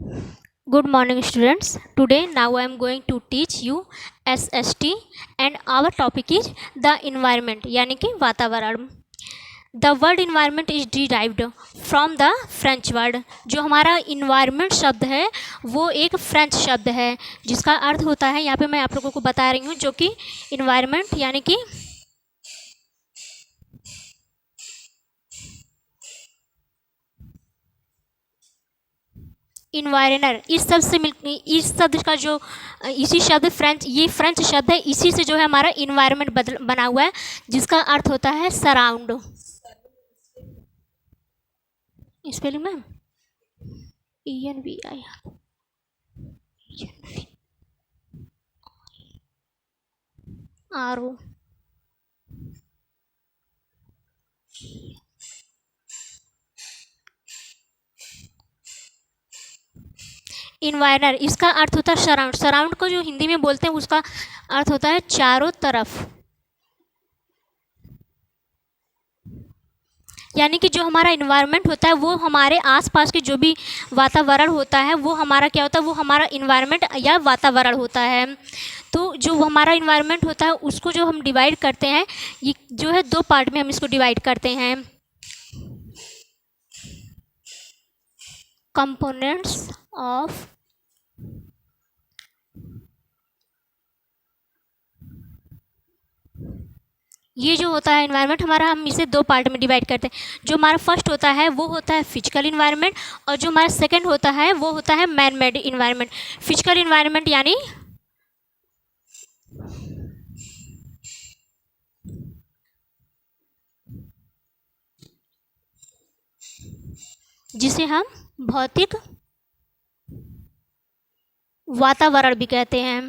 Good morning, students. Today, now I am going to teach you SST, and our topic is the environment, यानी कि वातावरण. The word environment is derived from the French word. जो हमारा environment शब्द है वो एक French शब्द है जिसका अर्थ होता है, यहाँ पे मैं आप लोगों को बता रही हूँ, जो कि environment यानी कि इन्वायरनर. इस शब्द का जो इसी शब्द ये फ्रेंच शब्द है, इसी से जो है हमारा इन्वायरमेंट बना हुआ है जिसका अर्थ होता है surround. Spelling ma'am ENVI RO. इन्वायरनर इसका अर्थ होता है सराउंड. सराउंड को जो हिंदी में बोलते हैं उसका अर्थ होता है चारों तरफ. यानी कि जो हमारा इन्वायरमेंट होता है वो हमारे आसपास के जो भी वातावरण होता है वो हमारा क्या होता है, वो हमारा इन्वायरमेंट या वातावरण होता है. तो जो हमारा इन्वायरमेंट होता है उसको जो हम डिवाइड करते हैं, ये जो है दो पार्ट में हम इसको डिवाइड करते हैं. कंपोनेंट्स ऑफ ये जो होता है इन्वायरमेंट हमारा, हम इसे दो पार्ट में डिवाइड करते हैं. जो हमारा फर्स्ट होता है वो होता है फिजिकल इन्वायरमेंट, और जो हमारा सेकंड होता है वो होता है man made environment. Physical environment यानी जिसे हम भौतिक वातावरण भी कहते हैं,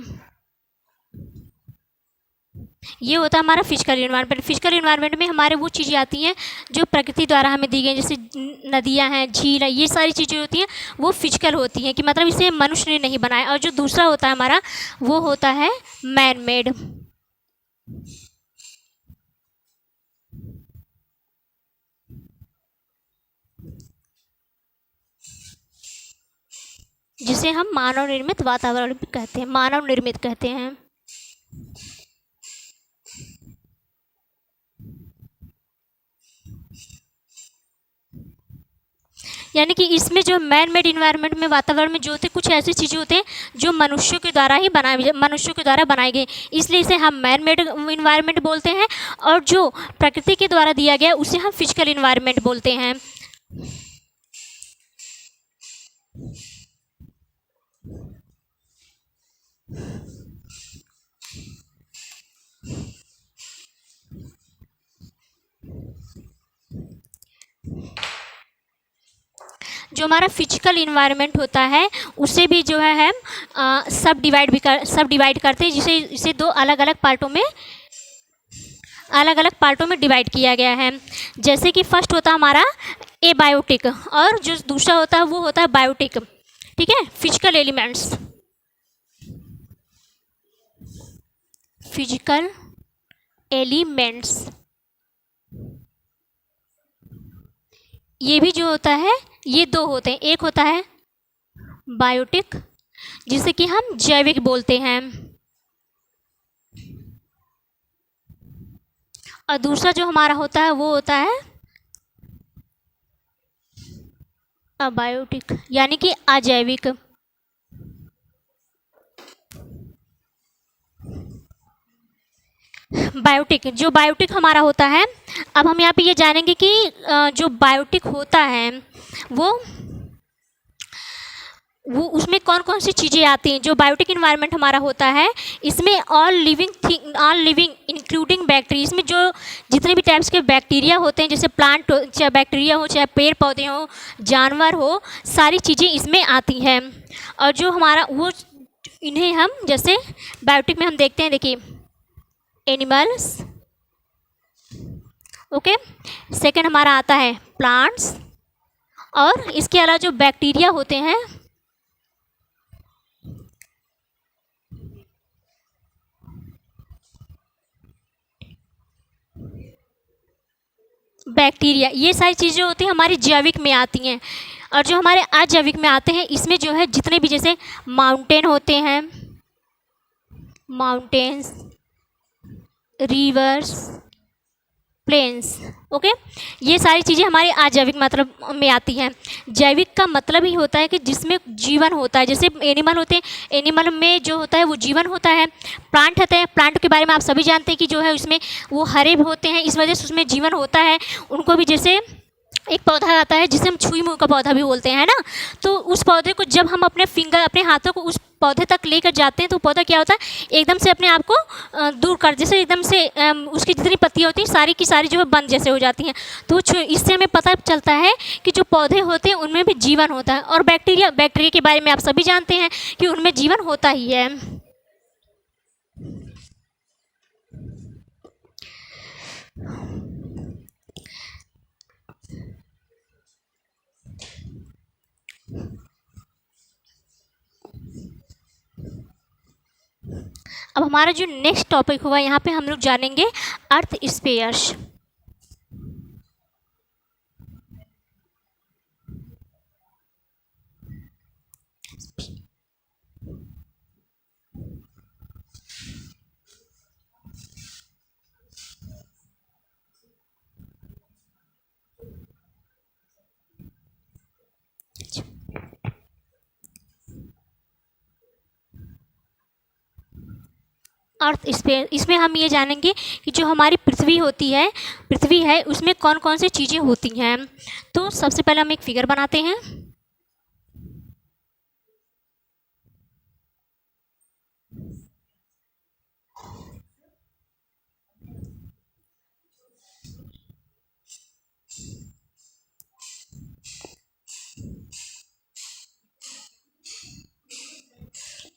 ये होता है हमारा फिजिकल इन्वायरमेंट. फिजिकल इन्वायरमेंट में हमारे वो चीज़ें आती हैं जो प्रकृति द्वारा हमें दी गई, जैसे नदियाँ हैं, झील है, ये सारी चीज़ें होती हैं वो फिजिकल होती हैं, कि मतलब इसे मनुष्य ने नहीं बनाया. और जो दूसरा होता है हमारा वो होता है मैन मेड. जिसे हम मानव निर्मित वातावरण भी कहते हैं, मानव निर्मित कहते हैं. यानी कि इसमें जो मैन मेड इन्वायरमेंट में वातावरण में जो होते कुछ ऐसी चीज़ें होते हैं जो मनुष्यों के द्वारा बनाई गई, इसलिए इसे हम मैन मेड इन्वायरमेंट बोलते हैं. और जो प्रकृति के द्वारा दिया गया उसे हम फिजिकल इन्वायरमेंट बोलते हैं. जो हमारा फिजिकल इन्वायरमेंट होता है उसे भी जो है हम सब डिवाइड करते हैं, जिसे इसे दो अलग अलग पार्टों में डिवाइड किया गया है. जैसे कि फर्स्ट होता है हमारा एबायोटिक, और जो दूसरा होता है वो होता है बायोटिक. ठीक है. फिजिकल एलिमेंट्स ये भी जो होता है ये दो होते हैं. एक होता है बायोटिक जिसे कि हम जैविक बोलते हैं, और दूसरा जो हमारा होता है वो होता है अबायोटिक यानी कि अजैविक. बायोटिक हमारा होता है, अब हम यहाँ पे ये जानेंगे कि जो बायोटिक होता है वो उसमें कौन कौन सी चीज़ें आती हैं. जो बायोटिक इन्वायरमेंट हमारा होता है इसमें ऑल लिविंग इंक्लूडिंग बैक्टीरिया, इसमें जो जितने भी टाइप्स के बैक्टीरिया होते हैं, जैसे प्लांट चाहे बैक्टीरिया हो, चाहे पेड़ पौधे हो, जानवर हो, सारी चीज़ें इसमें आती हैं. और जो हमारा वो इन्हें हम जैसे बायोटिक में हम देखते हैं, देखिए एनिमल्स. ओके. सेकंड हमारा आता है प्लांट्स, और इसके अलावा जो बैक्टीरिया होते हैं बैक्टीरिया, ये सारी चीज़ें होती हैं हमारी जैविक में आती हैं. और जो हमारे अजैविक में आते हैं, इसमें जो है जितने भी जैसे माउंटेन होते हैं, माउंटेन्स, रिवर्स, प्लेन्स, ओके, ये सारी चीज़ें हमारे अजैविक मतलब में आती हैं। जैविक का मतलब ही होता है कि जिसमें जीवन होता है, जैसे एनिमल होते हैं, एनिमल में जो होता है वो जीवन होता है। प्लांट होते हैं, प्लांट के बारे में आप सभी जानते हैं कि जो है उसमें वो हरे होते हैं, इस वजह से उसमें जीवन होता है। उनको भी जैसे एक पौधा आता है जिसे हम छुई मुँह का पौधा भी बोलते हैं ना, तो उस पौधे को जब हम अपने हाथों को उस पौधे तक लेकर जाते हैं तो पौधा क्या होता है, एकदम से अपने आप को दूर कर, जैसे एकदम से उसकी जितनी पत्तियाँ होती हैं सारी की सारी जो है बंद जैसे हो जाती हैं। तो इससे हमें पता चलता है कि जो पौधे होते हैं उनमें भी जीवन होता है। और बैक्टीरिया के बारे में आप सभी जानते हैं कि उनमें जीवन होता ही है। अब हमारा जो नेक्स्ट टॉपिक होगा, यहाँ पे हम लोग जानेंगे अर्थ स्पेयर्स। अर्थ स्पेस, इसमें हम ये जानेंगे कि जो हमारी पृथ्वी है उसमें कौन कौन सी चीज़ें होती हैं। तो सबसे पहले हम एक फिगर बनाते हैं।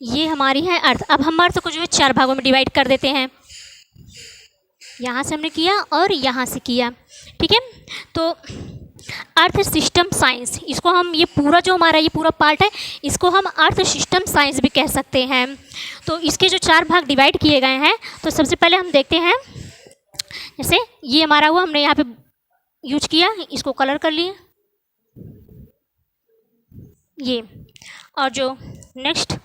ये हमारी है अर्थ। अब हम अर्थ को जो है 4 भागों में डिवाइड कर देते हैं। यहाँ से हमने किया और यहाँ से किया, ठीक है। तो अर्थ सिस्टम साइंस, इसको हम ये पूरा जो हमारा ये पूरा पार्ट है इसको हम अर्थ सिस्टम साइंस भी कह सकते हैं। तो इसके जो 4 भाग डिवाइड किए गए हैं, तो सबसे पहले हम देखते हैं, जैसे ये हमारा हुआ, हमने यहाँ पे यूज किया, इसको कलर कर लिए ये। और जो नेक्स्ट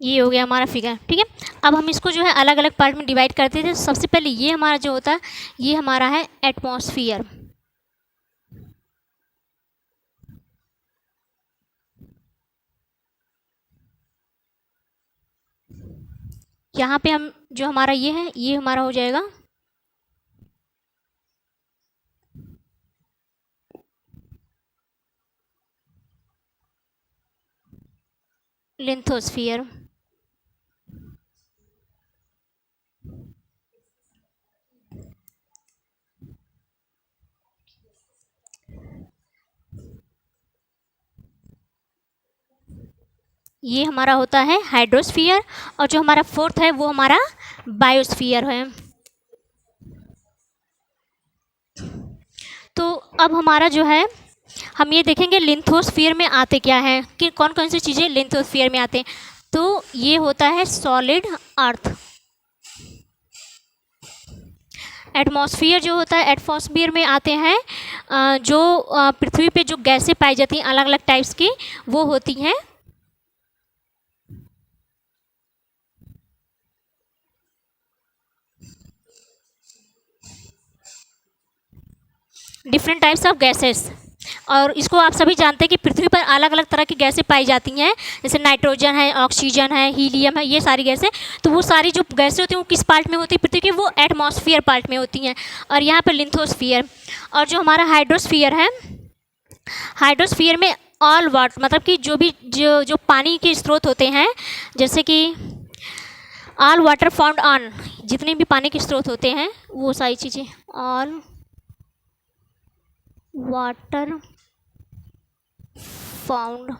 ये हो गया हमारा फिगर, ठीक है। अब हम इसको जो है अलग अलग पार्ट में डिवाइड करते थे। सबसे पहले ये हमारा जो होता है ये हमारा है एटमॉस्फेयर। यहाँ पे हम जो हमारा ये है ये हमारा हो जाएगा लिथोस्फीयर। ये हमारा होता है हाइड्रोस्फीयर। और जो हमारा फोर्थ है वो हमारा बायोस्फीयर है। तो अब हमारा जो है हम ये देखेंगे लिथोस्फीयर में आते क्या है, कि कौन कौन सी चीज़ें लिथोस्फीयर में आते हैं। तो ये होता है सॉलिड अर्थ। एटमॉस्फेयर जो होता है, एटमॉस्फेयर में आते हैं जो पृथ्वी पे जो गैसें पाई जाती हैं अलग अलग टाइप्स की, वो होती हैं डिफरेंट टाइप्स ऑफ गैसेस। और इसको आप सभी जानते हैं कि पृथ्वी पर अलग अलग तरह की गैसें पाई जाती हैं, जैसे नाइट्रोजन है, ऑक्सीजन है, हीलियम है, ये सारी गैसें। तो वो सारी जो गैसें होती हैं वो किस पार्ट में होती है पृथ्वी की, वो एटमॉस्फेयर पार्ट में होती हैं। और यहाँ पर लिथोस्फीयर। और जो हमारा हाइड्रोस्फीयर है, हाइड्रोस्फीयर में ऑल वाटर मतलब कि जो भी जो पानी के स्रोत होते हैं, जैसे कि ऑल वाटर फाउंड ऑन, जितने भी पानी के स्रोत होते हैं वो सारी चीज़ें, ऑल वाटर फाउंड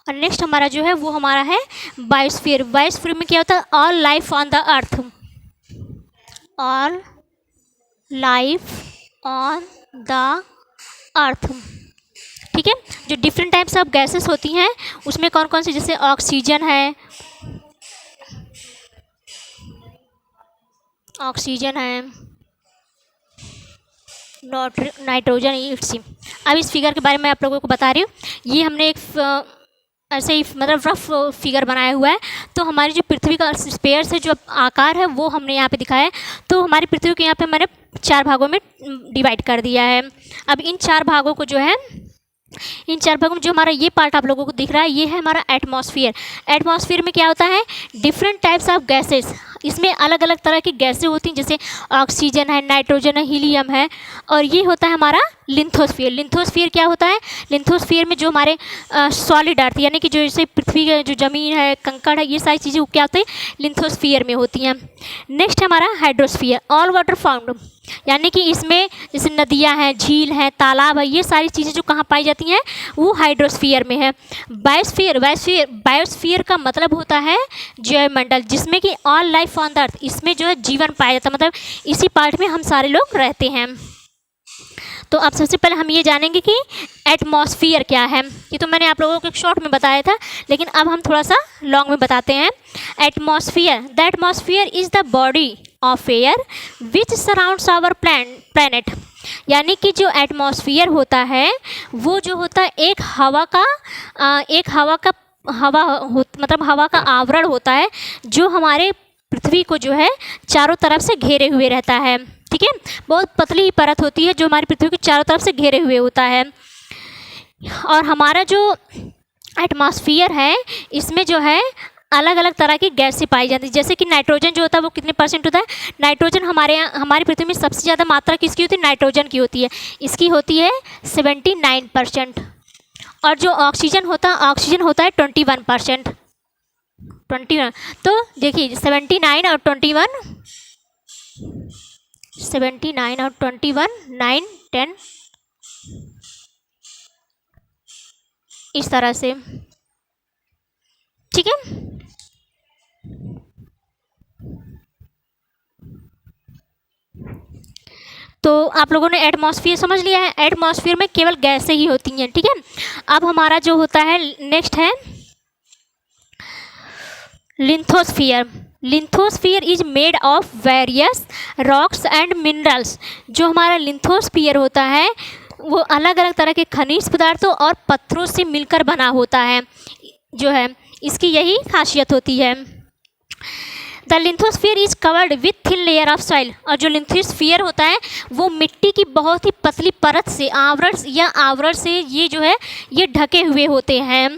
और नेक्स्ट हमारा जो है वो हमारा है बायोस्फीयर। बायोस्फीयर में क्या होता है? All life on the earth, all life on the earth, ठीक है। जो डिफरेंट टाइप्स ऑफ गैसेस होती हैं उसमें कौन कौन सी, जैसे ऑक्सीजन है, ऑक्सीजन है, नाइट्रोजन, इट्स। अब इस फिगर के बारे में आप लोगों को बता रही हूँ। ये हमने एक ऐसे ही मतलब रफ फिगर बनाया हुआ है। तो हमारी जो पृथ्वी का स्पेयर से जो आकार है वो हमने यहाँ पे दिखाया है। तो हमारी पृथ्वी को यहाँ पे मैंने 4 भागों में डिवाइड कर दिया है। अब इन 4 भागों को जो है, इन 4 भागों में जो हमारा ये पार्ट आप लोगों को दिख रहा है ये है हमारा एटमॉस्फेयर। एटमॉस्फेयर में क्या होता है? डिफरेंट टाइप्स ऑफ गैसेस, इसमें अलग अलग तरह की गैसें होती हैं, जैसे ऑक्सीजन है, नाइट्रोजन है, हीलियम है। और ये होता है हमारा लिथोस्फीयर। लिथोस्फीयर क्या होता है? लिथोस्फीयर में जो हमारे सॉलिड अर्थ यानी कि जो जैसे पृथ्वी का जो ज़मीन है, कंकड़ है, ये सारी चीज़ें क्या होती है? लिथोस्फीयर में होती हैं। नेक्स्ट हमारा हाइड्रोस्फीयर, ऑल वाटर फाउंड, यानी कि इसमें जैसे नदियाँ हैं, झील हैं, तालाब है, ये सारी चीज़ें जो कहाँ पाई जाती हैं वो हाइड्रोस्फीयर में है। बायोस्फीयर, बायोस्फीयर का मतलब होता है जैवमंडल, जिसमें कि all life on the earth, इसमें जो है जीवन पाया जाता है, मतलब इसी पार्ट में हम सारे लोग रहते हैं। तो अब सबसे पहले हम ये जानेंगे कि एटमॉस्फेयर क्या है। ये तो मैंने आप लोगों को एक शॉर्ट में बताया था, लेकिन अब हम थोड़ा सा लॉन्ग में बताते हैं। Atmosphere, the atmosphere is the body of air which surrounds our planet, यानी कि जो एटमॉस्फेयर होता है वो जो होता है एक हवा का मतलब हवा का आवरण होता है जो हमारे पृथ्वी को जो है चारों तरफ से घेरे हुए रहता है, ठीक है। बहुत पतली ही परत होती है जो हमारी पृथ्वी को चारों तरफ से घेरे हुए होता है। और हमारा जो एटमॉस्फेयर है इसमें जो है अलग अलग तरह की गैसें पाई जाती है, जैसे कि नाइट्रोजन जो होता है वो कितने परसेंट होता है? नाइट्रोजन हमारी पृथ्वी में सबसे ज़्यादा मात्रा किसकी होती है? नाइट्रोजन की होती है, इसकी होती है 79%। और जो ऑक्सीजन होता है 21%। 21, तो देखिए 79 और 21, 79 और 21, 9, 10, इस तरह से, ठीक है। तो आप लोगों ने एटमॉस्फेयर समझ लिया है। एटमॉस्फेयर में केवल गैसें ही होती हैं, ठीक है। अब हमारा जो होता है नेक्स्ट है lithosphere. Lithosphere is made of various rocks and minerals. जो हमारा लिथोस्फीयर होता है वो अलग अलग तरह के खनिज पदार्थों और पत्थरों से मिलकर बना होता है, जो है इसकी यही खासियत होती है। The lithosphere is covered with thin layer of soil. और जो लिथोस्फीयर होता है वो मिट्टी की बहुत ही पतली परत से आवरण से ये जो है ये ढके हुए होते हैं।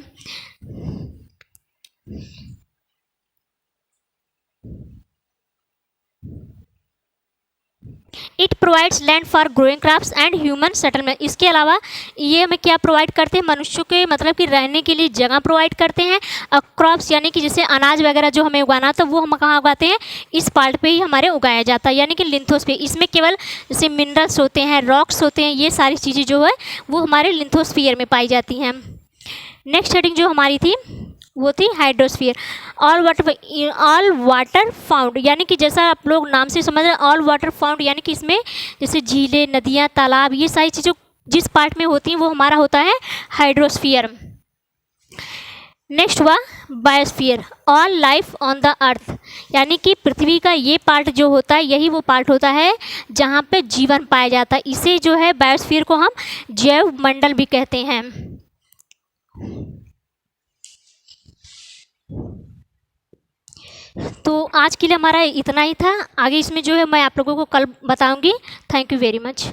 It provides land for growing crops and human settlement. इसके अलावा ये हमें क्या प्रोवाइड करते हैं? मनुष्यों के मतलब कि रहने के लिए जगह प्रोवाइड करते हैं। क्रॉप्स यानी कि जैसे अनाज वगैरह जो हमें उगाना था वो हम कहाँ उगाते हैं? इस पार्ट पे ही हमारे उगाया जाता है, यानी कि लिथोस्फीयर। इसमें केवल जैसे मिनरल्स होते हैं, रॉक्स होते हैं, ये सारी चीज़ें जो है वो हमारे लिथोस्फीयर में पाई जाती हैं। नेक्स्ट हेडिंग जो हमारी थी वो थी हाइड्रोस्फीयर। ऑल वाटर फाउंड, यानी कि जैसा आप लोग नाम से समझ रहे हैं ऑल वाटर फाउंड, यानी कि इसमें जैसे झीलें, नदियाँ, तालाब, ये सारी चीज़ें जिस पार्ट में होती हैं वो हमारा होता है हाइड्रोस्फीयर। नेक्स्ट हुआ biosphere, all life on the earth, यानी कि पृथ्वी का ये पार्ट जो होता है यही वो पार्ट होता है जहाँ पे जीवन पाया जाता है। इसे जो है बायोस्फीयर को हम जैव मंडल भी कहते हैं। तो आज के लिए हमारा इतना ही था। आगे इसमें जो है मैं आप लोगों को कल बताऊंगी। Thank you very much.